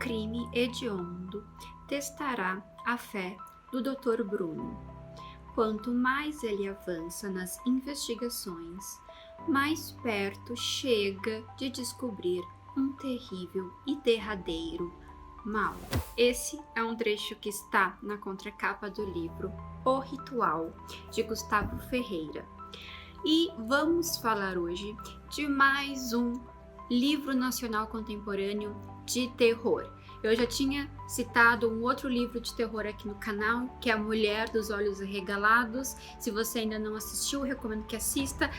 crime hediondo testará a fé do Dr. Bruno. Quanto mais ele avança nas investigações, mais perto chega de descobrir um terrível e derradeiro mal. Esse é um trecho que está na contracapa do livro O Ritual, de Gustavo Ferreira. E vamos falar hoje de mais um livro nacional contemporâneo de terror. Eu já tinha citado um outro livro de terror aqui no canal, que é A Mulher dos Olhos Arregalados. Se você ainda não assistiu, recomendo que assista.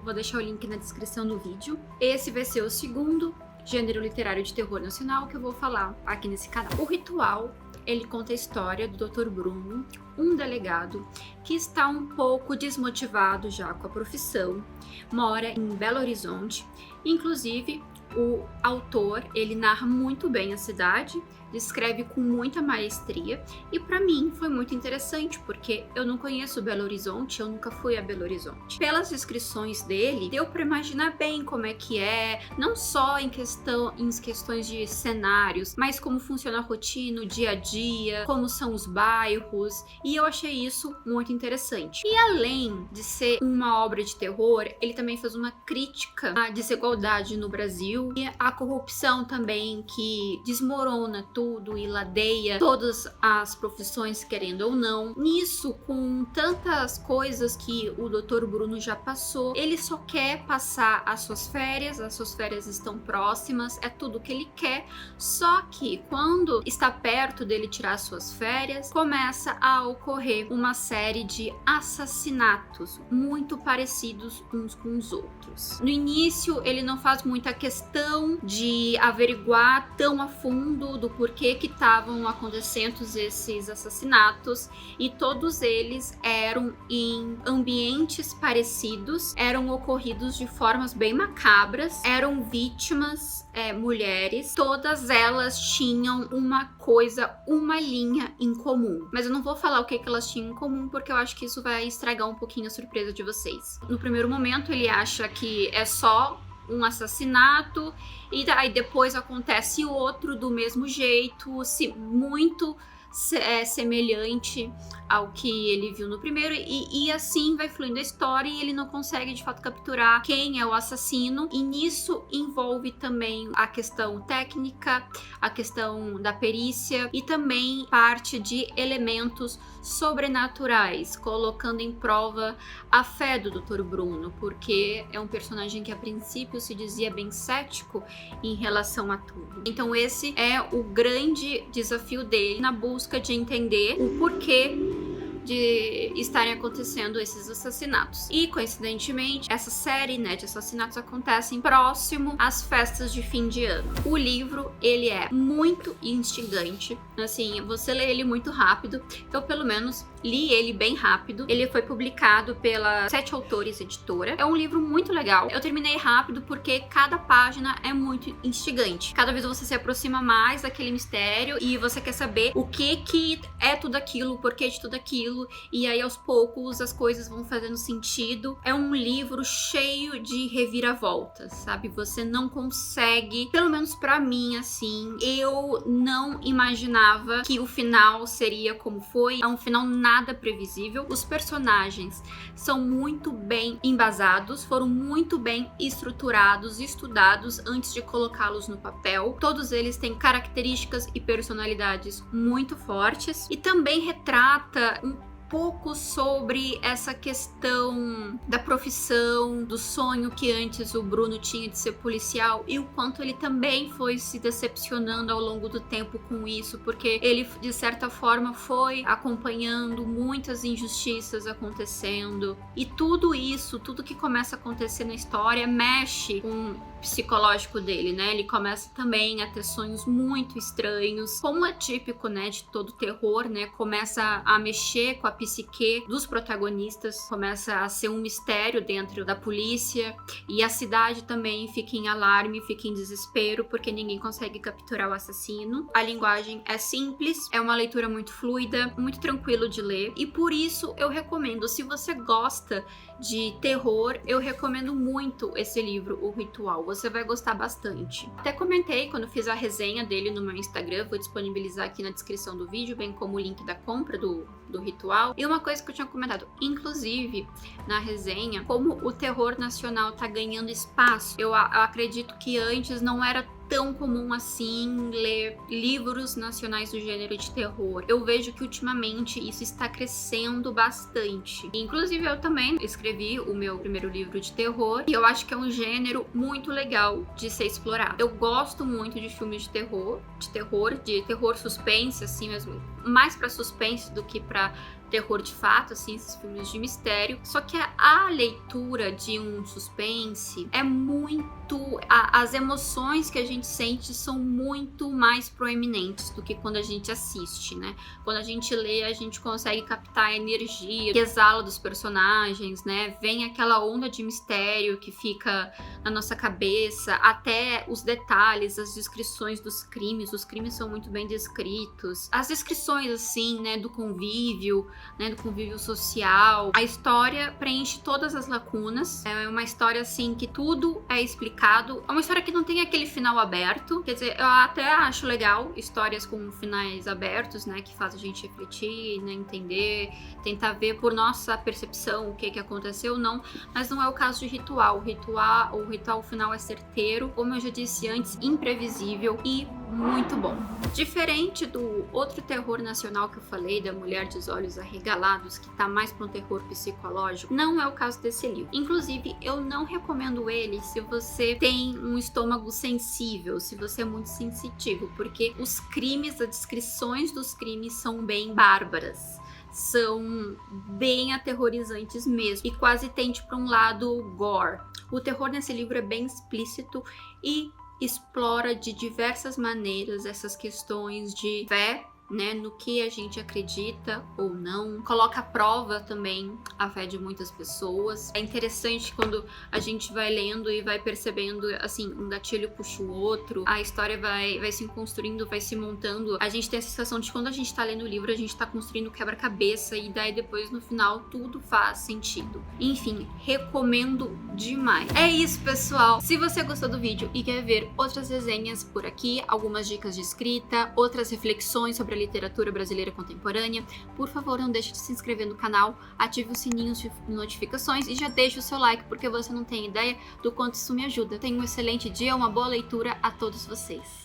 Vou deixar o link na descrição do vídeo. Esse vai ser o segundo gênero literário de terror nacional que eu vou falar aqui nesse canal. O Ritual, ele conta a história do Dr. Bruno, um delegado que está um pouco desmotivado já com a profissão, mora em Belo Horizonte. Inclusive, o autor, ele narra muito bem a cidade, descreve com muita maestria, e para mim foi muito interessante, porque eu não conheço Belo Horizonte, eu nunca fui a Belo Horizonte. Pelas descrições dele, deu para imaginar bem como é que é, não só em questões de cenários, mas como funciona a rotina, o dia a dia, como são os bairros, e eu achei isso muito interessante. E além de ser uma obra de terror, ele também faz uma crítica à desigualdade no Brasil e à corrupção também, que desmorona tudo e ladeia todas as profissões, querendo ou não. Nisso, com tantas coisas que o Dr. Bruno já passou, ele só quer passar as suas férias estão próximas, é tudo que ele quer. Só que quando está perto dele tirar suas férias, começa a ocorrer uma série de assassinatos muito parecidos uns com os outros. No início, ele não faz muita questão de averiguar tão a fundo do porquê que estavam acontecendo esses assassinatos, e todos eles eram em ambientes parecidos, eram ocorridos de formas bem macabras, eram vítimas mulheres, todas elas tinham uma linha em comum. Mas eu não vou falar o que elas tinham em comum, porque eu acho que isso vai estragar um pouquinho a surpresa de vocês. No primeiro momento, ele acha que é só um assassinato, e aí depois acontece outro do mesmo jeito, muito semelhante ao que ele viu no primeiro, e assim vai fluindo a história, e ele não consegue de fato capturar quem é o assassino. E nisso envolve também a questão técnica, a questão da perícia, e também parte de elementos sobrenaturais, colocando em prova a fé do Dr. Bruno, porque é um personagem que a princípio se dizia bem cético em relação a tudo. Então esse é o grande desafio dele na busca de entender o porquê de estarem acontecendo esses assassinatos. E coincidentemente, essa série, de assassinatos acontecem próximo às festas de fim de ano. O livro, ele é muito instigante, assim, você lê ele muito rápido. Eu, pelo menos, li ele bem rápido. Ele foi publicado pela Sete Autores Editora. É um livro muito legal. Eu terminei rápido porque cada página é muito instigante. Cada vez você se aproxima mais daquele mistério e você quer saber o que é tudo aquilo, o porquê de tudo aquilo. E aí, aos poucos, as coisas vão fazendo sentido. É um livro cheio de reviravoltas, sabe? Você não consegue, pelo menos pra mim, assim, eu não imaginava que o final seria como foi. É um final nada previsível. Os personagens são muito bem embasados, foram muito bem estruturados, estudados antes de colocá-los no papel. Todos eles têm características e personalidades muito fortes, e também retrata um pouco sobre essa questão da profissão, do sonho que antes o Bruno tinha de ser policial, e o quanto ele também foi se decepcionando ao longo do tempo com isso, porque ele, de certa forma, foi acompanhando muitas injustiças acontecendo, e tudo isso, tudo que começa a acontecer na história mexe com o psicológico dele, Ele começa também a ter sonhos muito estranhos, como é típico, de todo terror, começa a mexer com a psique dos protagonistas, começa a ser um mistério dentro da polícia, e a cidade também fica em alarme, fica em desespero, porque ninguém consegue capturar o assassino. A linguagem é simples, é uma leitura muito fluida, muito tranquilo de ler, e por isso eu recomendo. Se você gosta de terror, eu recomendo muito esse livro, O Ritual. você vai gostar bastante. Até comentei quando fiz a resenha dele no meu Instagram, vou disponibilizar aqui na descrição do vídeo, bem como o link da compra do ritual. E uma coisa que eu tinha comentado, inclusive na resenha, como o terror nacional tá ganhando espaço. Eu acredito que antes não era tão comum assim ler livros nacionais do gênero de terror. Eu vejo que ultimamente isso está crescendo bastante. Inclusive eu também escrevi o meu primeiro livro de terror e eu acho que é um gênero muito legal de ser explorado. Eu gosto muito de filmes de terror suspense assim mesmo, mais para suspense do que para terror de fato, assim, esses filmes de mistério. Só que a leitura de um suspense é muito... as emoções que a gente sente são muito mais proeminentes do que quando a gente assiste, né? Quando a gente lê, a gente consegue captar a energia que exala dos personagens, né? Vem aquela onda de mistério que fica na nossa cabeça, até os detalhes, as descrições dos crimes. Os crimes são muito bem descritos. As descrições, assim, né, do convívio social. A história preenche todas as lacunas. É uma história, assim, que tudo é explicado. É uma história que não tem aquele final aberto. Quer dizer, eu até acho legal histórias com finais abertos, né, que faz a gente refletir, né, entender, tentar ver por nossa percepção o que aconteceu, não. Mas não é o caso de Ritual. O ritual final é certeiro, como eu já disse antes, imprevisível e muito bom. Diferente do outro terror nacional que eu falei, da Mulher dos Olhos Arregalados, que tá mais para um terror psicológico, não é o caso desse livro. Inclusive, eu não recomendo ele se você tem um estômago sensível, se você é muito sensitivo, porque os crimes, as descrições dos crimes são bem bárbaras. São bem aterrorizantes mesmo, e quase tende para um lado gore. O terror nesse livro é bem explícito e explora de diversas maneiras essas questões de fé, né, no que a gente acredita ou não. Coloca à prova também a fé de muitas pessoas. É interessante quando a gente vai lendo e vai percebendo, assim, um gatilho puxa o outro, a história vai se construindo, vai se montando. A gente tem a sensação de que quando a gente tá lendo o livro, a gente tá construindo quebra-cabeça e daí depois no final tudo faz sentido. Enfim, recomendo demais. É isso, pessoal! Se você gostou do vídeo e quer ver outras resenhas por aqui, algumas dicas de escrita, outras reflexões sobre a literatura brasileira contemporânea, por favor, não deixe de se inscrever no canal, ative o sininho de notificações e já deixe o seu like, porque você não tem ideia do quanto isso me ajuda. Tenha um excelente dia, uma boa leitura a todos vocês.